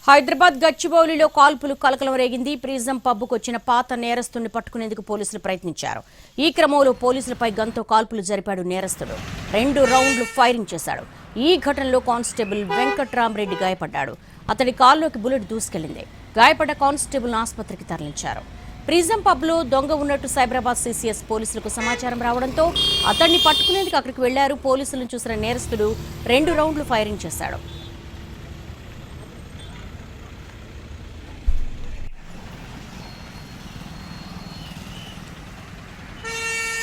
హైదరాబాద్ గచ్చిబౌలిలో కాల్పులు కలకలం రేగింది. ప్రిజం పబ్కు వచ్చిన పాత నేరస్తుడిని పట్టుకునేందుకు పోలీసులు ప్రయత్నించారు. ఈ క్రమంలో పోలీసులపై గన్తో కాల్పులు జరిపాడు నేరస్తుడు. 2 రౌండ్లు ఫైరింగ్ చేశాడు. ఈ ఘటనలో కానిస్టేబుల్ వెంకట్రామరెడ్డి గాయపడ్డాడు. అతడి కాల్లోకి బుల్లెట్ దూసుకెళ్లింది. గాయపడ్డ కానిస్టేబుల్ ఆసుపత్రికి తరలించారు. ప్రిజం పబ్లో దొంగ ఉన్నట్టు సైబరాబాద్ సిసిఎస్ పోలీసులకు సమాచారం రావడంతో అతన్ని పట్టుకునేందుకు అక్కడికి వెళ్లారు. పోలీసులను చూసిన నేరస్తుడు 2 రౌండ్లు ఫైరింగ్ చేశాడు.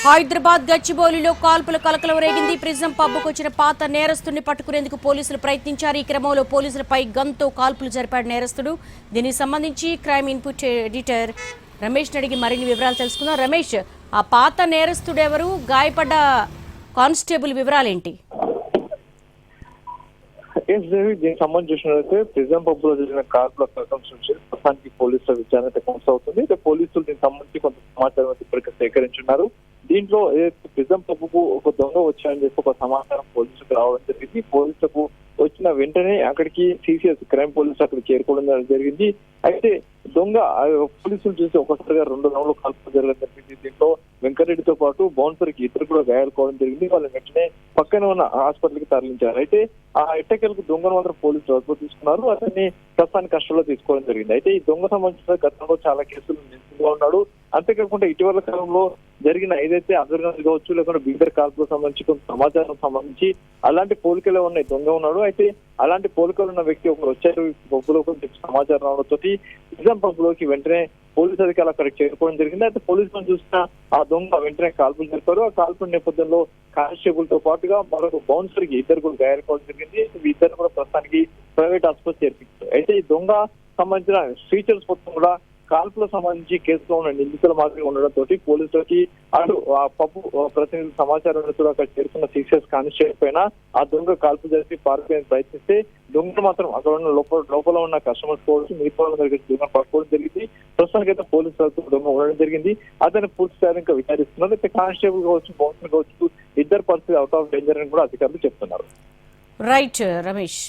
హైదరాబాద్ గచ్చిబౌలిలో కాల్పుల కలకలం రేగింది. ప్రిజం పబ్కు వచ్చిన పాత నేరస్తుడిని పట్టుకునేందుకు పోలీసులు ప్రయత్నించారు. ఈ క్రమంలో పోలీసులపై గన్తో కాల్పులు జరిపాడు నేరస్తుడు. దీనికి సంబంధించి క్రైమ్ ఇన్పుట్ ఎడిటర్ రమేష్ అడిగి మరిన్ని వివరాలు తెలుసుకుందాం. రమేష్, ఆ పాత నేరస్తుడు ఎవరు, గాయపడ్డ కానిస్టేబుల్ వివరాలేంటి? దీనికి సంబంధించి చూసినట్లయితే ప్రిజం పబ్ లో జరిగిన కాల్పుల ప్రస్తుతానికి పోలీసుల విచారణ కొనసాగుతుంది. పోలీసులు దీనికి సంబంధించి కొంత సమాచారం ఇప్పటికే సేకరించున్నారు. దీంట్లో ప్రిజం పబ్కు ఒక దొంగ వచ్చాయని చెప్పి ఒక సమాచారం పోలీసులకు రావడం జరిగింది. పోలీసులకు వచ్చిన వెంటనే అక్కడికి సిసిఎస్ క్రైమ్ పోలీసులు అక్కడ చేరుకోవడం జరిగింది. అయితే దొంగ పోలీసులు చూసి ఒకసారిగా 2 రౌండ్లు కాల్పులు జరగడం జరిగింది. దీంట్లో వెంకరెడ్డితో పాటు బౌన్సర్కి ఇద్దరు కూడా గాయాలు కావడం జరిగింది. వాళ్ళు వెంటనే పక్కన ఉన్న హాస్పిటల్కి తరలించారు. అయితే ఆ ఎట్టకేలకు దొంగను మాత్రం పోలీసులు అదుపు తీసుకున్నారు. అతన్ని ప్రస్తుతానికి కస్టడీలో తీసుకోవడం జరిగింది. అయితే ఈ దొంగ సంబంధించిన గతంలో చాలా కేసులు నిందితులుగా ఉన్నాడు. అంతేకాకుండా ఇటీవల కాలంలో జరిగిన ఏదైతే అభ్యర్థులు కావచ్చు, లేకుంటే బిగ్గర్ కాల్పులకు సంబంధించి కొంత సమాచారం సంబంధించి అలాంటి పోలికలు ఉన్న దొంగ ఉన్నాడు. అయితే అలాంటి పోలికలు ఉన్న వ్యక్తి ఒకరు వచ్చారు పబ్బులో సమాచారం రావడంతో నిజాం పబ్బులోకి వెంటనే పోలీసు అధికారులు అక్కడికి చేరుకోవడం జరిగింది. అయితే పోలీసులను చూసిన ఆ దొంగ వెంటనే కాల్పులు జరిపారు. ఆ కాల్పుల నేపథ్యంలో కానిస్టేబుల్ తో పాటుగా మరొక బౌన్సర్ కి ఇద్దరు కూడా గాయాలు కావడం జరిగింది. ఇద్దరు కూడా ప్రస్తుతానికి ప్రైవేట్ ఆసుపత్రి చేర్పించారు. అయితే ఈ దొంగ సంబంధించిన ఫీచర్స్ మొత్తం కూడా కాల్పులకు సంబంధించి కేసులో ఉన్న నిందితుల మాదిరి ఉండడంతో పోలీసులకి అటు ఆ పబ్బు ప్రతినిధి సమాచారం కూడా అక్కడ చేరుకున్న సిసిఎస్ కానిస్టేబుల్ పైన ఆ దొంగ కాల్పు జరిపి పారిపోయేందుకు ప్రయత్నిస్తే దొంగ మాత్రం అక్కడ ఉన్న లోపల ఉన్న కస్టమర్స్ కావచ్చు, మిగతా వాళ్ళ దగ్గర దొంగ పట్టుకోవడం జరిగింది. ప్రస్తుతానికి అయితే పోలీసులతో దొంగ ఉండడం జరిగింది. అతన్ని పూర్తి స్థాయి ఇంకా విచారిస్తున్నారు. అయితే కానిస్టేబుల్ కావచ్చు, బౌన్సర్ కావచ్చు, ఇద్దరు పరిస్థితి అవుట్ ఆఫ్ డేంజర్ అని కూడా అధికారులు చెప్తున్నారు. రైట్ రమేష్.